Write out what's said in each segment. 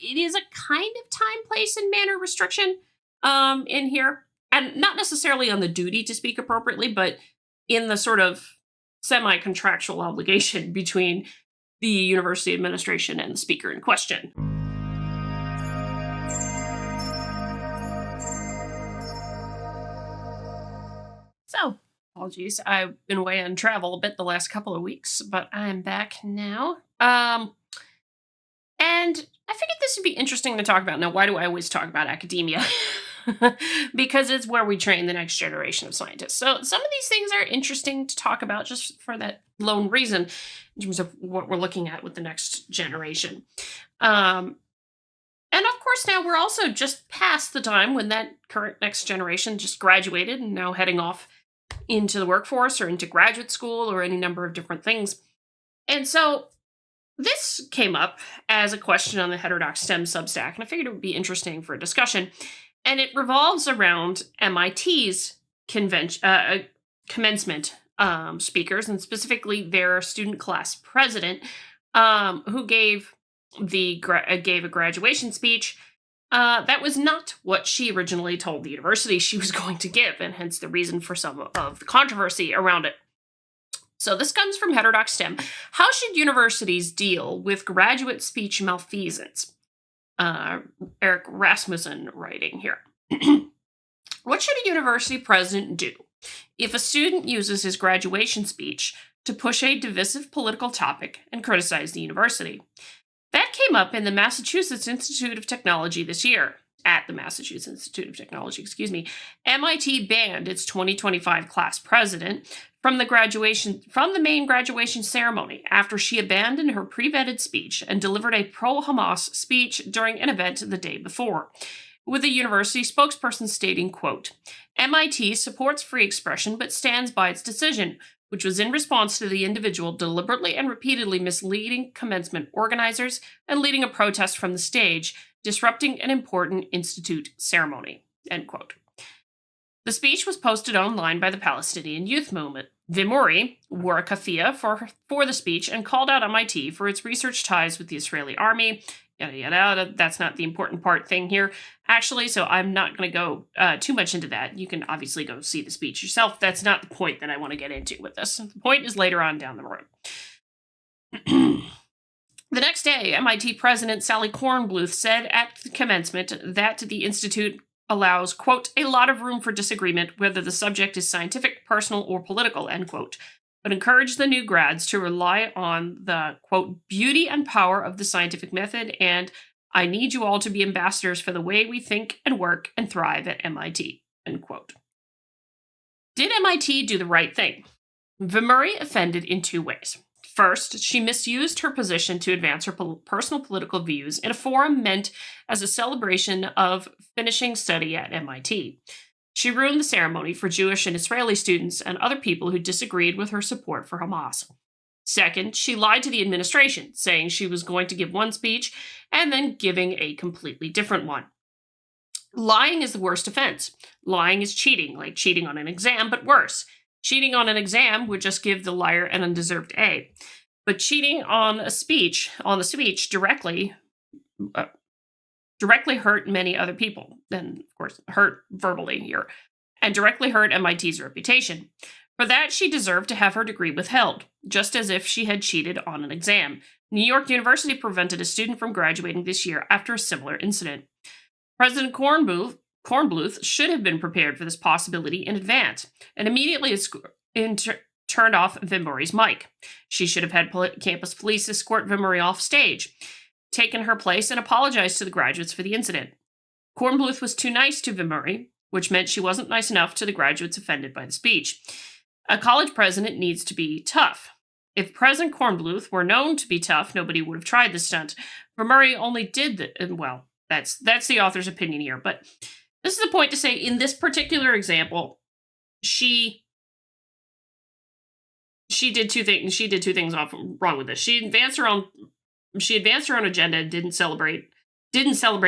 it is a kind of time, place, and manner restriction in here. And not necessarily on the duty to speak appropriately, but in the sort of semi-contractual obligation between the university administration and the speaker in question. So, apologies, I've been away on travel a bit the last couple of weeks, but I'm back now. And I figured this would be interesting to talk about. Now, why do I always talk about academia? Because it's where we train the next generation of scientists. So some of these things are interesting to talk about just for that lone reason in terms of what we're looking at with the next generation. And of course, now we're also just past the time when that current next generation just graduated and now heading off into the workforce or into graduate school or any number of different things. And so this came up as a question on the Heterodox STEM Substack, and I figured it would be interesting for a discussion. And it revolves around MIT's commencement speakers, and specifically their student class president, who gave a graduation speech that was not what she originally told the university she was going to give, and hence the reason for some of the controversy around it. So this comes from Heterodox STEM. How should universities deal with graduate speech malfeasance? Eric Rasmussen writing here. What should a university president do if a student uses his graduation speech to push a divisive political topic and criticize the university? That came up in the Massachusetts Institute of Technology this year. At the Massachusetts Institute of Technology, MIT banned its 2025 class president from the main graduation ceremony after she abandoned her pre-vetted speech and delivered a pro-Hamas speech during an event the day before, with the university spokesperson stating, quote, "MIT supports free expression but stands by its decision, which was in response to the individual deliberately and repeatedly misleading commencement organizers and leading a protest from the stage, disrupting an important institute ceremony," end quote. The speech was posted online by the Palestinian Youth Movement. Vimuri wore a keffiyeh for the speech and called out MIT for its research ties with the Israeli army. Yada, yada, yada. That's not the important thing here, actually, so I'm not going to go too much into that. You can obviously go see the speech yourself. That's not the point that I want to get into with this. The point is later on down the road. The next day, MIT President Sally Kornbluth said at the commencement that the Institute allows, quote, "a lot of room for disagreement, whether the subject is scientific, personal, or political," end quote, but encouraged the new grads to rely on the, quote, "beauty and power of the scientific method, and I need you all to be ambassadors for the way we think and work and thrive at MIT," end quote. Did MIT do the right thing? Vimuri offended in two ways. First, she misused her position to advance her personal political views in a forum meant as a celebration of finishing study at MIT. She ruined the ceremony for Jewish and Israeli students and other people who disagreed with her support for Hamas. Second, she lied to the administration, saying she was going to give one speech and then giving a completely different one. Lying is the worst offense. Lying is cheating, like cheating on an exam, but worse. Cheating on an exam would just give the liar an undeserved A. But cheating on the speech directly hurt many other people, and of course hurt verbally here, and directly hurt MIT's reputation. For that, she deserved to have her degree withheld, just as if she had cheated on an exam. New York University prevented a student from graduating this year after a similar incident. President Kornbluth should have been prepared for this possibility in advance, and immediately turned off Vimuri's mic. She should have had campus police escort Vimuri off stage, taken her place, and apologized to the graduates for the incident. Kornbluth was too nice to Vimuri, which meant she wasn't nice enough to the graduates offended by the speech. A college president needs to be tough. If President Kornbluth were known to be tough, nobody would have tried this stunt. Vimuri only did well, that's the author's opinion here, but this is the point to say, in this particular example, she did two things. She did two things wrong with this. She advanced her own agenda and didn't celebrate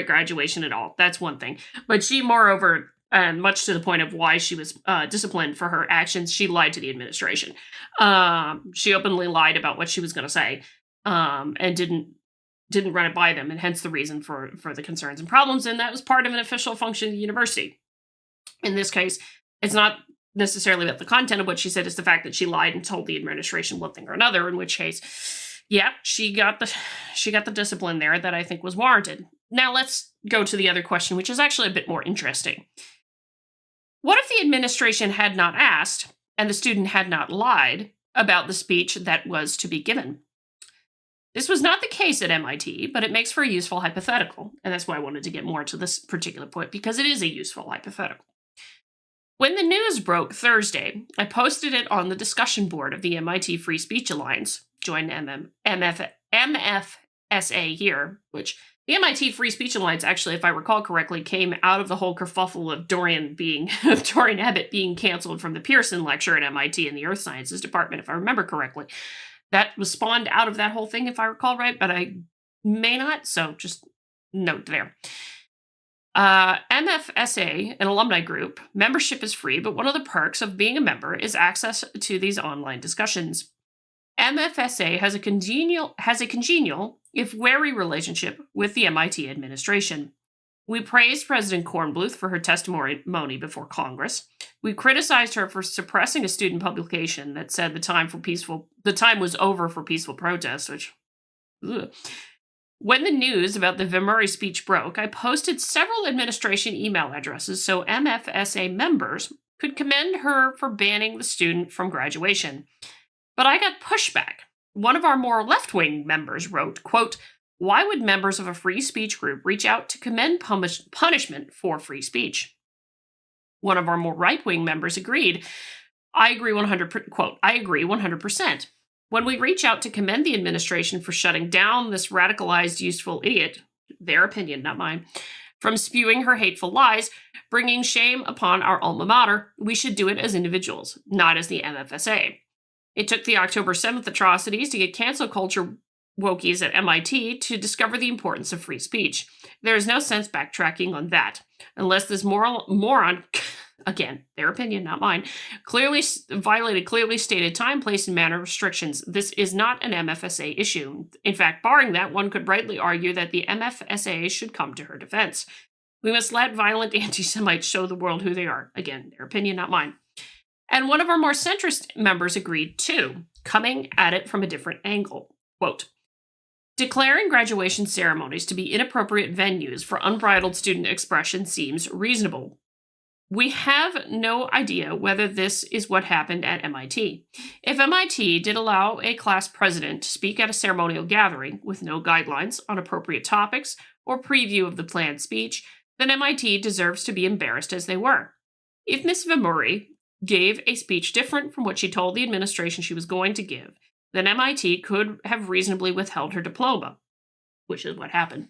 graduation at all. That's one thing. But she, moreover, and much to the point of why she was disciplined for her actions, she lied to the administration. She openly lied about what she was going to say, and didn't didn't run it by them, and hence the reason for the concerns and problems. And that was part of an official function of the university. In this case, it's not necessarily about the content of what she said, it's the fact that she lied and told the administration one thing or another, in which case, yeah, she got the discipline there that I think was warranted. Now let's go to the other question, which is actually a bit more interesting. What if the administration had not asked and the student had not lied about the speech that was to be given? This was not the case at MIT, but it makes for a useful hypothetical, and that's why I wanted to get more to this particular point, because it is a useful hypothetical. When the news broke Thursday, I posted it on the discussion board of the MIT Free Speech Alliance, join MFSA here, which the MIT Free Speech Alliance, actually, if I recall correctly, came out of the whole kerfuffle of Dorian Abbott being canceled from the Pearson lecture at MIT in the Earth Sciences department, if I remember correctly. That was spawned out of that whole thing, if I recall right, but I may not, so just note there. MFSA, an alumni group, membership is free, but one of the perks of being a member is access to these online discussions. MFSA has a congenial, if wary, relationship with the MIT administration. We praised President Kornbluth for her testimony before Congress. We criticized her for suppressing a student publication that said the time was over for peaceful protest, which, ugh. When the news about the Vimuri speech broke, I posted several administration email addresses so MFSA members could commend her for banning the student from graduation. But I got pushback. One of our more left-wing members wrote, quote, "Why would members of a free speech group reach out to commend punishment for free speech?" One of our more right-wing members agreed. I agree 100%. When we reach out to commend the administration for shutting down this radicalized, useful idiot, their opinion, not mine, from spewing her hateful lies, bringing shame upon our alma mater, we should do it as individuals, not as the MFSA. It took the October 7th atrocities to get cancel culture wokies at MIT to discover the importance of free speech. There is no sense backtracking on that, unless this moron, again, their opinion, not mine, clearly violated clearly stated time, place, and manner restrictions. This is not an MFSA issue. In fact, barring that, one could rightly argue that the MFSA should come to her defense. We must let violent anti-Semites show the world who they are. Again, their opinion, not mine. And one of our more centrist members agreed too, coming at it from a different angle. Quote, "Declaring graduation ceremonies to be inappropriate venues for unbridled student expression seems reasonable. We have no idea whether this is what happened at MIT. If MIT did allow a class president to speak at a ceremonial gathering with no guidelines on appropriate topics or preview of the planned speech, then MIT deserves to be embarrassed as they were. If Ms. Vimuri gave a speech different from what she told the administration she was going to give, then MIT could have reasonably withheld her diploma," which is what happened,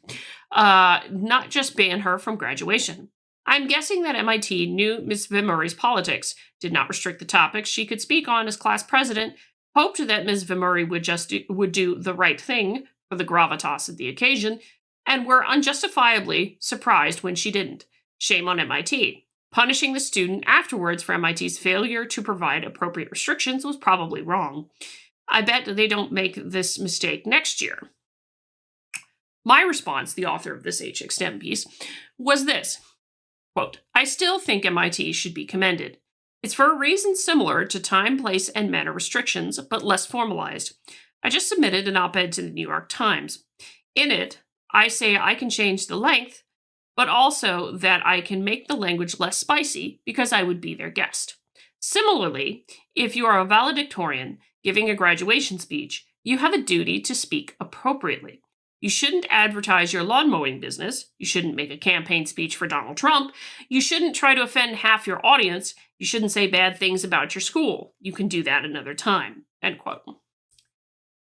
not just ban her from graduation. I'm guessing that MIT knew Ms. Vimuri's politics, did not restrict the topics she could speak on as class president, hoped that Ms. Vimuri would do the right thing for the gravitas of the occasion, and were unjustifiably surprised when she didn't. Shame on MIT. Punishing the student afterwards for MIT's failure to provide appropriate restrictions was probably wrong. I bet they don't make this mistake next year. My response, the author of this HXM piece, was this. Quote, "I still think MIT should be commended. It's for a reason similar to time, place, and manner restrictions, but less formalized. I just submitted an op-ed to the New York Times. In it, I say I can change the length, but also that I can make the language less spicy because I would be their guest. Similarly, if you are a valedictorian giving a graduation speech, you have a duty to speak appropriately. You shouldn't advertise your lawn mowing business. You shouldn't make a campaign speech for Donald Trump. You shouldn't try to offend half your audience. You shouldn't say bad things about your school. You can do that another time." End quote.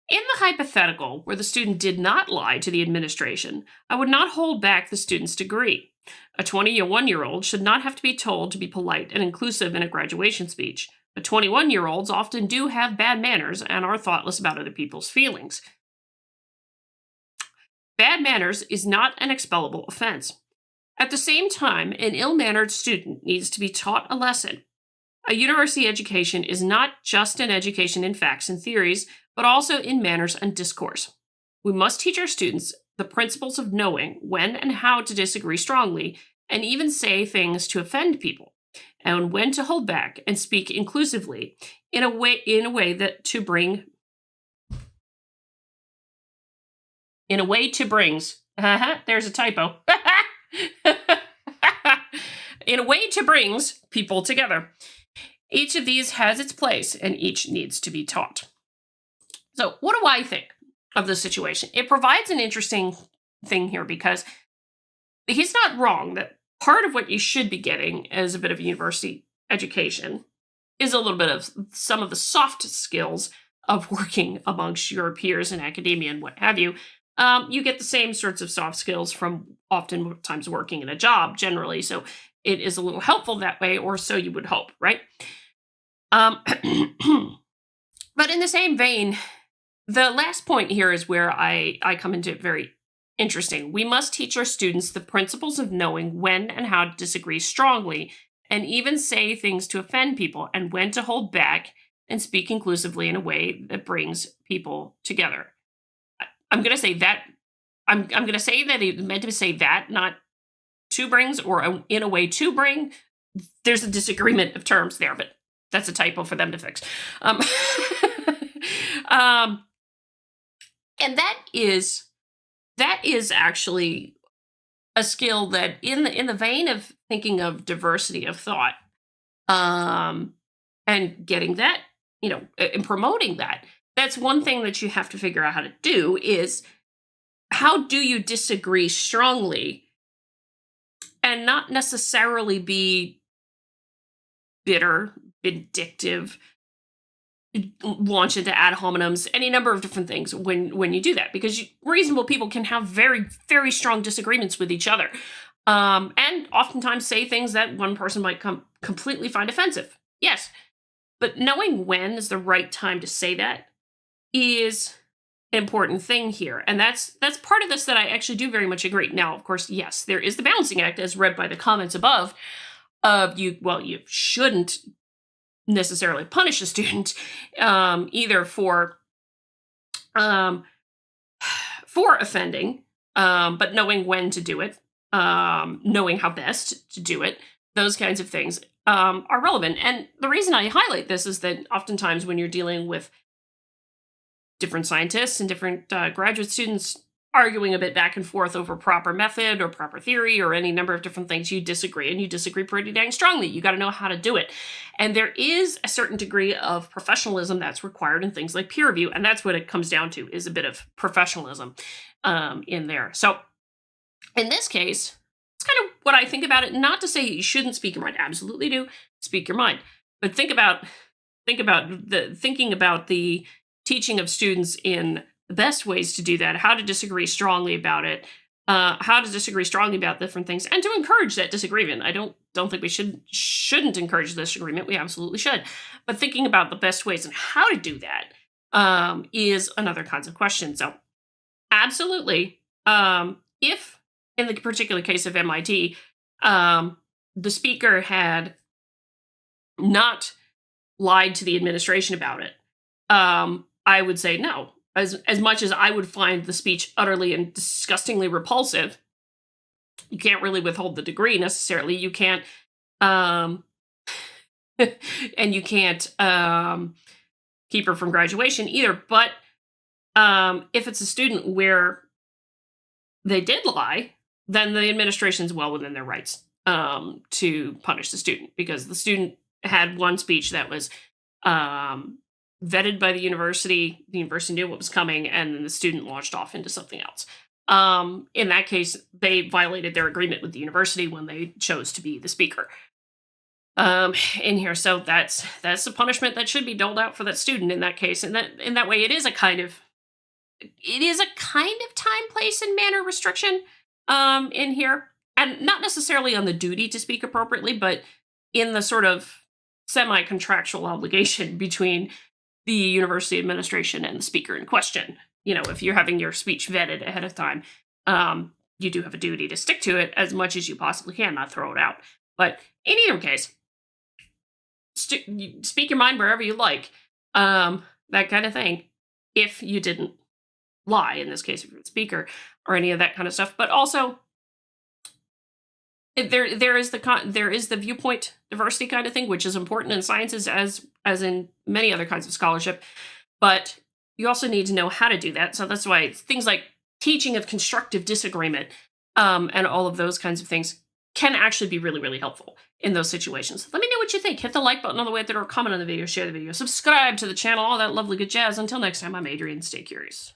In the hypothetical where the student did not lie to the administration, I would not hold back the student's degree. A 21-year-old should not have to be told to be polite and inclusive in a graduation speech. But 21-year-olds often do have bad manners and are thoughtless about other people's feelings. Bad manners is not an expellable offense. At the same time, an ill-mannered student needs to be taught a lesson. A university education is not just an education in facts and theories, but also in manners and discourse. We must teach our students the principles of knowing when and how to disagree strongly and even say things to offend people, and when to hold back and speak inclusively in a way that to bring in a way to brings there's a typo. In a way to brings people together. Each of these has its place and each needs to be taught. So, what do I think of this situation? It provides an interesting thing here because he's not wrong that part of what you should be getting as a bit of a university education is a little bit of some of the soft skills of working amongst your peers in academia and what have you. You get the same sorts of soft skills from oftentimes working in a job generally. So it is a little helpful that way, or so you would hope, right? Um, but in the same vein, the last point here is where I come into it very interesting. We must teach our students the principles of knowing when and how to disagree strongly, and even say things to offend people, and when to hold back and speak inclusively in a way that brings people together. I'm going to say that. I'm going to say that it meant to say that, not to brings or in a way to bring. There's a disagreement of terms there, but that's a typo for them to fix. Um, and that is actually a skill that in the vein of thinking of diversity of thought, and getting that, and promoting that, that's one thing that you have to figure out how to do is how do you disagree strongly and not necessarily be bitter, vindictive, launch into ad hominems, any number of different things when you do that, because reasonable people can have very, very strong disagreements with each other, and oftentimes say things that one person might completely find offensive. Yes, but knowing when is the right time to say that is an important thing here, and that's part of this that I actually do very much agree. Now, of course, yes, there is the balancing act, as read by the comments above, of you. Well, you shouldn't necessarily punish a student, either um, for offending, but knowing when to do it, knowing how best to do it, those kinds of things are relevant. And the reason I highlight this is that oftentimes when you're dealing with different scientists and different graduate students arguing a bit back and forth over proper method or proper theory or any number of different things, you disagree, and you disagree pretty dang strongly. You got to know how to do it. And there is a certain degree of professionalism that's required in things like peer review, and that's what it comes down to, is a bit of professionalism in there. So in this case, it's kind of what I think about it. Not to say you shouldn't speak your mind. Absolutely do speak your mind. But thinking about the teaching of students in the best ways to do that, how to disagree strongly about it, how to disagree strongly about different things, and to encourage that disagreement. I don't think we shouldn't encourage disagreement. We absolutely should. But thinking about the best ways and how to do that is another kinds of question. So absolutely, if in the particular case of MIT, the speaker had not lied to the administration about it, I would say no. As much as I would find the speech utterly and disgustingly repulsive, you can't really withhold the degree necessarily. You can't, and you can't keep her from graduation either. But if it's a student where they did lie, then the administration's well within their rights to punish the student, because the student had one speech that was vetted by the university. The university knew what was coming, and then the student launched off into something else. In that case, they violated their agreement with the university when they chose to be the speaker in here. So that's a punishment that should be doled out for that student in that case. And that in that way, it is a kind of time, place, and manner restriction in here, and not necessarily on the duty to speak appropriately, but in the sort of semi-contractual obligation between the university administration and the speaker in question. If you're having your speech vetted ahead of time, you do have a duty to stick to it as much as you possibly can, not throw it out. But in either case, speak your mind wherever you like, that kind of thing. If you didn't lie, in this case, if you're the speaker, or any of that kind of stuff. But also, there is there is the viewpoint diversity kind of thing, which is important in sciences as in many other kinds of scholarship. But you also need to know how to do that. So that's why it's things like teaching of constructive disagreement, and all of those kinds of things can actually be really, really helpful in those situations. Let me know what you think. Hit the like button on the way there, or comment on the video, share the video, subscribe to the channel, all that lovely good jazz. Until next time, I'm Adrian. Stay curious.